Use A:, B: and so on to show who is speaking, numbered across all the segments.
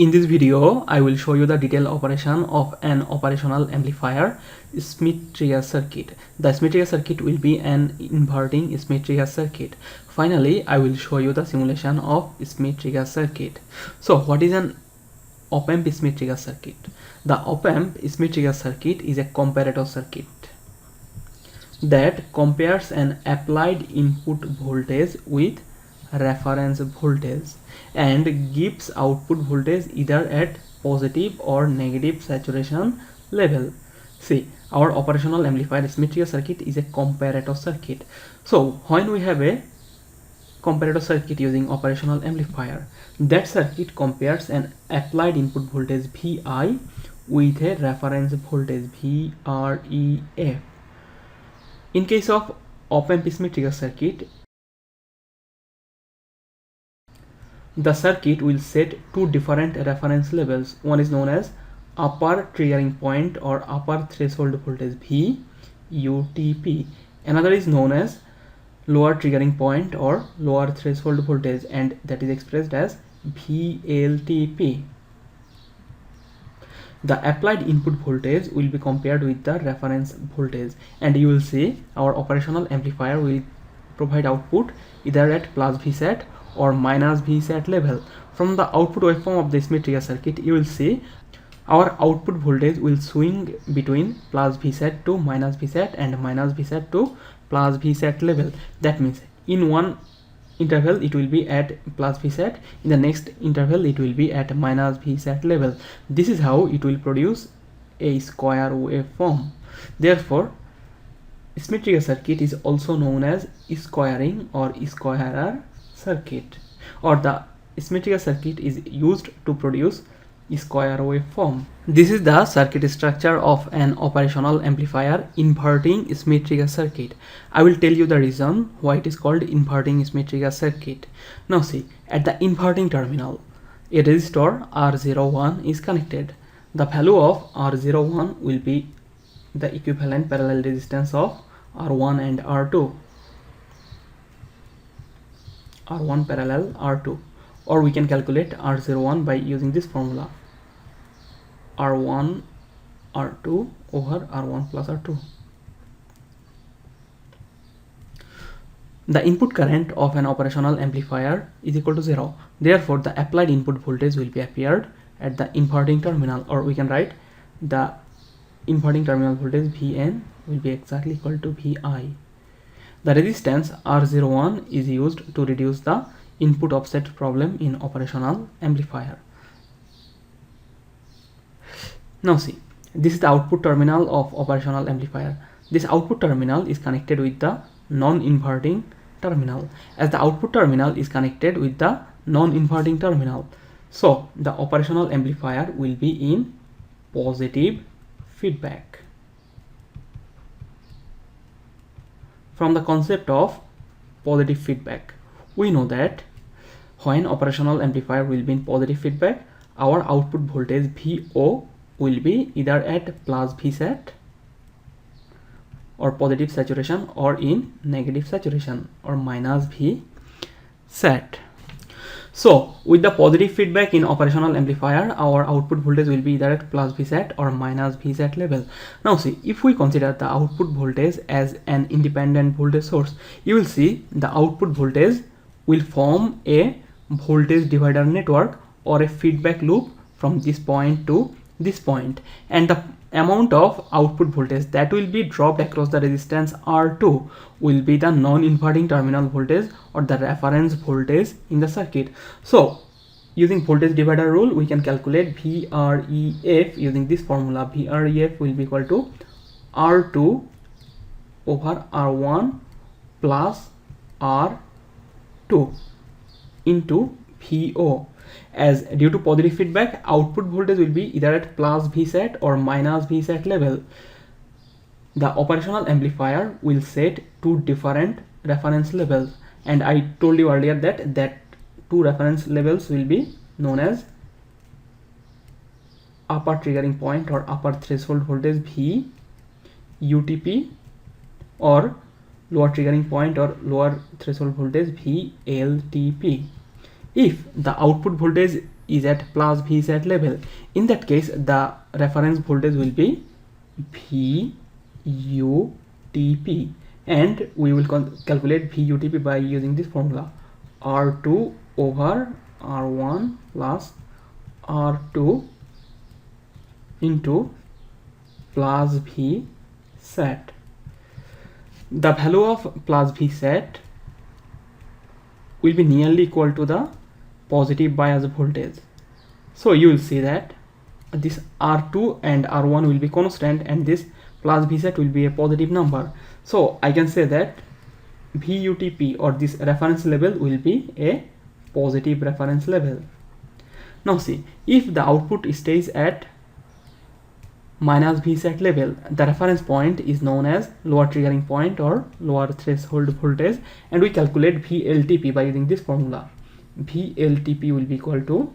A: In this video, I will show you the detailed operation of an operational amplifier Schmitt Trigger Circuit. The Schmitt Trigger Circuit will be an inverting Schmitt Trigger Circuit. Finally, I will show you the simulation of Schmitt Trigger Circuit. So, what is an op-amp Schmitt Trigger Circuit? The op-amp Schmitt Trigger Circuit is a comparator circuit that compares an applied input voltage with reference voltage and gives output voltage either at positive or negative saturation level. See, our operational amplifier Schmitt Trigger circuit is a comparator circuit. So when we have a comparator circuit using operational amplifier, that circuit compares an applied input voltage Vi with a reference voltage Vref. In case of op-amp Schmitt Trigger circuit, the circuit will set two different reference levels. One is known as upper triggering point or upper threshold voltage V UTP. Another is known as lower triggering point or lower threshold voltage, and that is expressed as VLTP. The applied input voltage will be compared with the reference voltage, and you will see our operational amplifier will provide output either at plus Vsat or minus Vsat level. From the output waveform of the Schmitt Trigger circuit, you will see our output voltage will swing between plus Vsat to minus Vsat and minus Vsat to plus Vsat level. That means in one interval it will be at plus Vsat, in the next interval it will be at minus Vsat level. This is how it will produce a square waveform. Therefore, Schmitt Trigger circuit is also known as squaring or squarer circuit, or the Schmitt Trigger circuit is used to produce square waveform. This is the circuit structure of an operational amplifier inverting Schmitt Trigger circuit. I will tell you the reason why it is called inverting Schmitt Trigger circuit. Now see, at the inverting terminal, a resistor R01 is connected. The value of R01 will be the equivalent parallel resistance of R1 and R2. R1 parallel R2, or we can calculate R01 by using this formula, R1 R2 over R1 plus R2. The input current of an operational amplifier is equal to 0. Therefore, the applied input voltage will be appeared at the inverting terminal, or we can write the inverting terminal voltage Vn will be exactly equal to Vi. The resistance R01 is used to reduce the input offset problem in operational amplifier. Now see, this is the output terminal of operational amplifier. This output terminal is connected with the non-inverting terminal. As the output terminal is connected with the non-inverting terminal, so the operational amplifier will be in positive feedback. From the concept of positive feedback, we know that when operational amplifier will be in positive feedback, our output voltage VO will be either at plus Vsat or positive saturation, or in negative saturation or minus Vsat. So with the positive feedback in operational amplifier, our output voltage will be either at plus Vsat or minus Vsat level. Now see, if we consider the output voltage as an independent voltage source, you will see the output voltage will form a voltage divider network or a feedback loop from this point to this point, and the amount of output voltage that will be dropped across the resistance R2 will be the non-inverting terminal voltage or the reference voltage in the circuit. So using voltage divider rule, we can calculate Vref using this formula. Vref will be equal to R2 over R1 plus R2 into VO. As due to positive feedback, output voltage will be either at plus Vsat or minus Vsat level. The operational amplifier will set two different reference levels, and I told you earlier that two reference levels will be known as upper triggering point or upper threshold voltage V UTP, or lower triggering point or lower threshold voltage VLTP. If the output voltage is at plus Vsat level. In that case, the reference voltage will be VUTP, and we will calculate VUTP by using this formula: R2 over R1 plus R2 into plus Vsat. The value of plus Vsat will be nearly equal to the positive bias voltage. So you will see that this R2 and R1 will be constant, and this plus Vsat will be a positive number. So I can say that VUTP, or this reference level, will be a positive reference level. Now see, if the output stays at minus Vsat level, the reference point is known as lower triggering point or lower threshold voltage, and we calculate VLTP by using this formula. VLTP will be equal to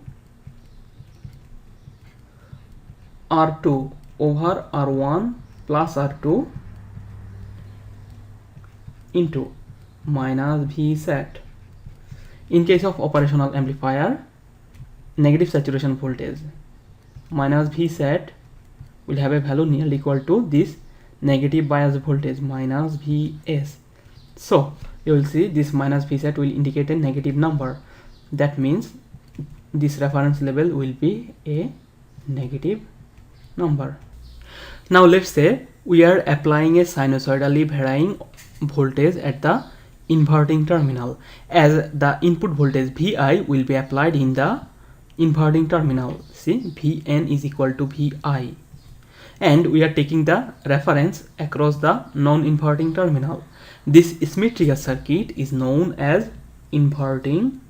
A: R2 over R1 plus R2 into minus Vsat. In case of operational amplifier, negative saturation voltage minus Vsat will have a value nearly equal to this negative bias voltage minus Vs. So you will see this minus Vsat will indicate a negative number. That means this reference level will be a negative number. Now let's say we are applying a sinusoidally varying voltage at the inverting terminal, as the input voltage Vi will be applied in the inverting terminal. See, Vn is equal to Vi, and we are taking the reference across the non-inverting terminal. This Schmitt Trigger circuit is known as inverting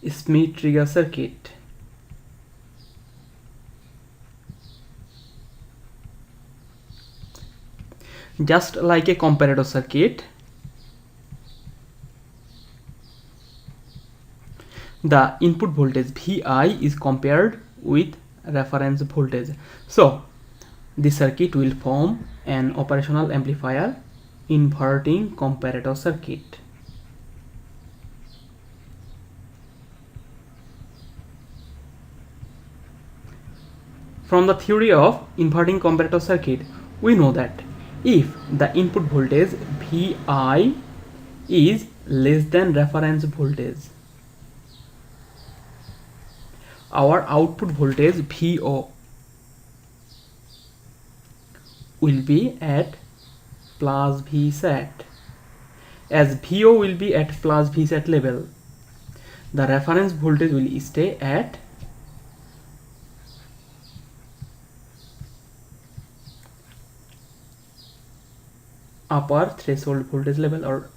A: Schmitt Trigger circuit. Just like a comparator circuit, the input voltage Vi is compared with reference voltage. So this circuit will form an operational amplifier inverting comparator circuit. From the theory of inverting comparator circuit, we know that if the input voltage Vi is less than reference voltage, our output voltage Vo will be at plus Vsat. As Vo will be at plus Vsat level, the reference voltage will stay at upper threshold voltage level, or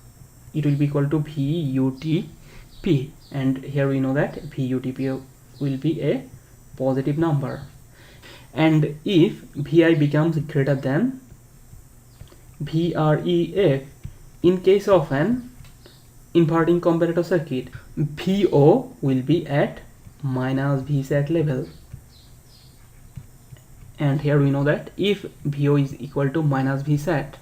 A: it will be equal to VUTP, and here we know that VUTP will be a positive number. And if Vi becomes greater than VREF, in case of an inverting comparator circuit, Vo will be at minus Vsat level. And here we know that if Vo is equal to minus Vsat,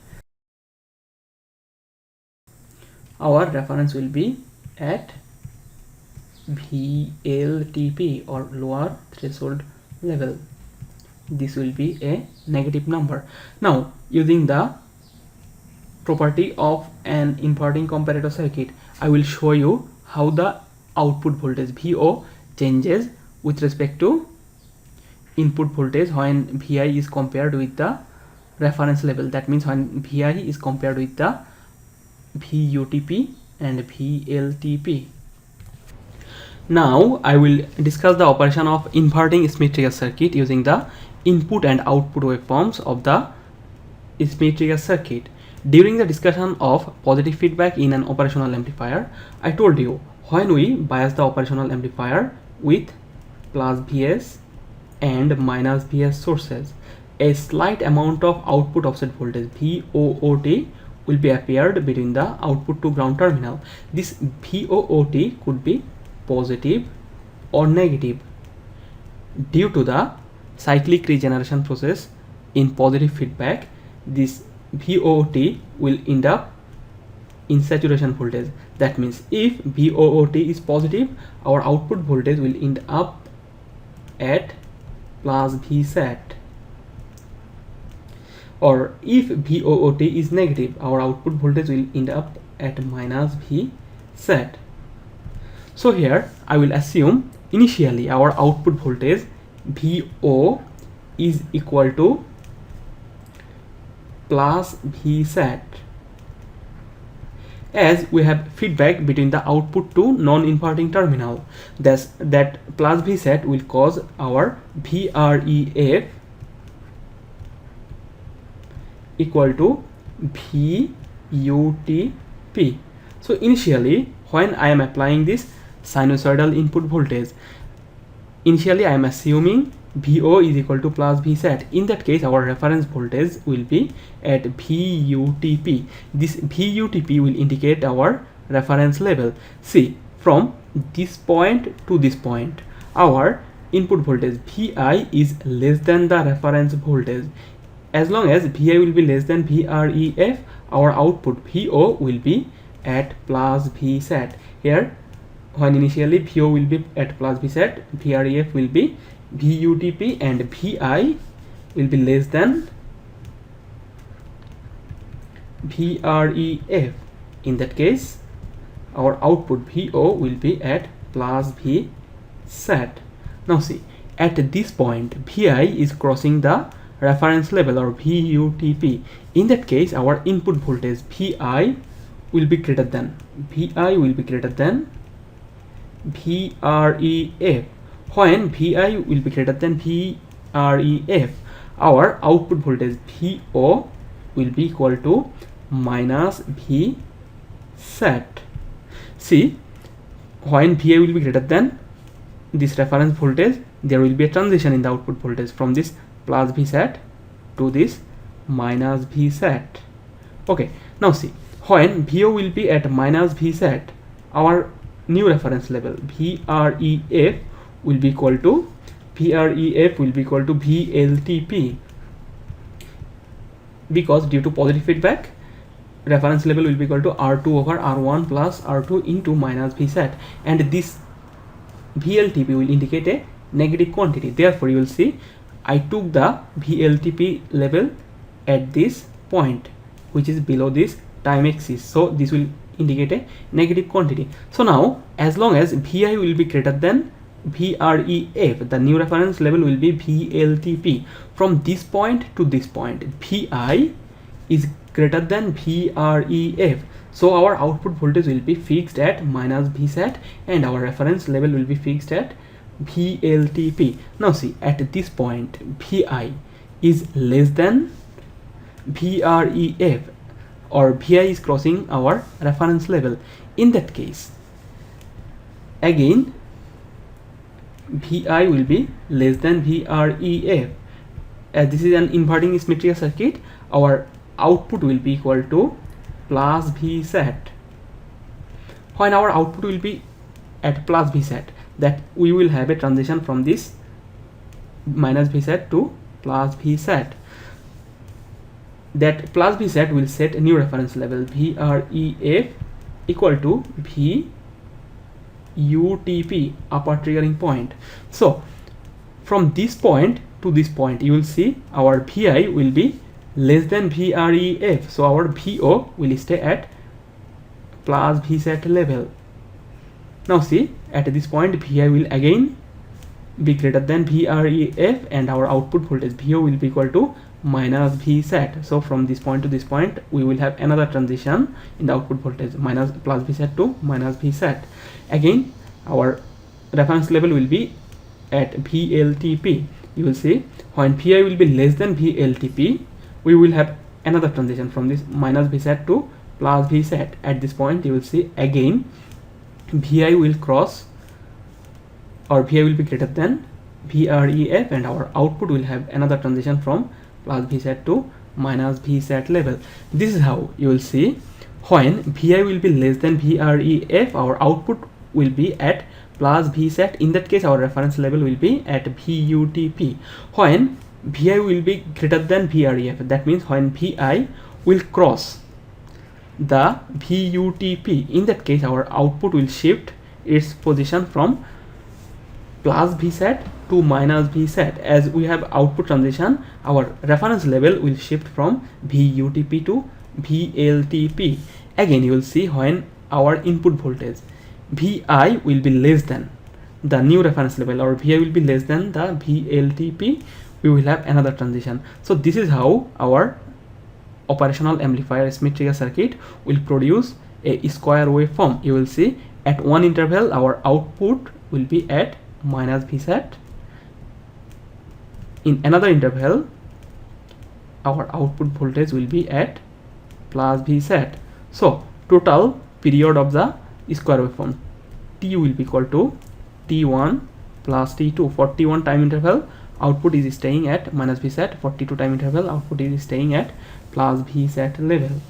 A: our reference will be at VLTP or lower threshold level. This will be a negative number. Now, using the property of an inverting comparator circuit, I will show you how the output voltage Vo changes with respect to input voltage when Vi is compared with the reference level. That means when Vi is compared with the VUTP and VLTP. Now I will discuss the operation of inverting Schmitt Trigger circuit using the input and output waveforms of the Schmitt Trigger circuit. During the discussion of positive feedback in an operational amplifier, I told you when we bias the operational amplifier with plus Vs and minus Vs sources, a slight amount of output offset voltage VOOT will be appeared between the output to ground terminal. This VOOT could be positive or negative. Due to the cyclic regeneration process in positive feedback, this VOOT will end up in saturation voltage. That means if VOOT is positive, our output voltage will end up at plus Vsat, or if VOOT is negative, our output voltage will end up at minus Vsat. So here I will assume initially our output voltage VO is equal to plus Vsat, as we have feedback between the output to non-inverting terminal. That plus Vsat will cause our VREF equal to VUTP. So initially, when I am applying this sinusoidal input voltage, initially I am assuming VO is equal to plus Vsat. In that case, our reference voltage will be at VUTP. This VUTP will indicate our reference level. See, from this point to this point, our input voltage Vi is less than the reference voltage. As long as Vi will be less than VREF, our output VO will be at plus Vsat. Here, when initially VO will be at plus Vsat, VREF will be VUTP, and Vi will be less than VREF. In that case, our output VO will be at plus Vsat. Now see, at this point, Vi is crossing the reference level, or VUTP. In that case, our input voltage Vi will be greater than VREF. When Vi will be greater than VREF, our output voltage VO will be equal to minus Vsat. See, when Vi will be greater than this reference voltage, there will be a transition in the output voltage from this plus Vsat to this minus Vsat. Okay, now see, when VO will be at minus Vsat, our new reference level VREF will be equal to VLTP, because due to positive feedback, reference level will be equal to R2 over R1 plus R2 into minus Vsat, and this VLTP will indicate a negative quantity. Therefore, you will see I took the VLTP level at this point, which is below this time axis, so this will indicate a negative quantity. So now, as long as Vi will be greater than VREF, the new reference level will be VLTP. From this point to this point, Vi is greater than VREF, so our output voltage will be fixed at minus Vsat, and our reference level will be fixed at VLTP. Now see, at this point, Vi is less than VREF, or Vi is crossing our reference level. In that case, again Vi will be less than VREF. As this is an inverting Schmitt Trigger circuit, our output will be equal to plus Vsat. When our output will be at plus Vsat, that we will have a transition from this minus Vsat to plus Vsat. That plus Vsat will set a new reference level VREF equal to VUTP, upper triggering point. So from this point to this point, you will see our Vi will be less than VREF, so our VO will stay at plus Vsat level. Now see, at this point Vi will again be greater than VREF, and our output voltage VO will be equal to minus Vsat. So from this point to this point, we will have another transition in the output voltage, minus plus Vsat to minus Vsat. Again, our reference level will be at VLTP. You will see, when Vi will be less than VLTP, we will have another transition from this minus Vsat to plus Vsat. At this point, you will see again Vi will cross, or Vi will be greater than VREF, and our output will have another transition from plus Vsat to minus Vsat level. This is how you will see, when Vi will be less than VREF, our output will be at plus Vsat. In that case, our reference level will be at VUTP. When Vi will be greater than VREF, that means when Vi will cross the VUTP. In that case, our output will shift its position from plus Vset to minus Vset. As we have output transition, our reference level will shift from VUTP to VLTP. Again, you will see when our input voltage Vi will be less than the new reference level, or Vi will be less than the VLTP, we will have another transition. So this is how our operational amplifier Schmitt Trigger circuit will produce a square waveform. You will see at one interval our output will be at minus Vset. In another interval, our output voltage will be at plus Vset. So total period of the square waveform T will be equal to T1 plus T2. 41 time interval, output is staying at minus Vset. 42 time interval, output is staying at plus Vset level.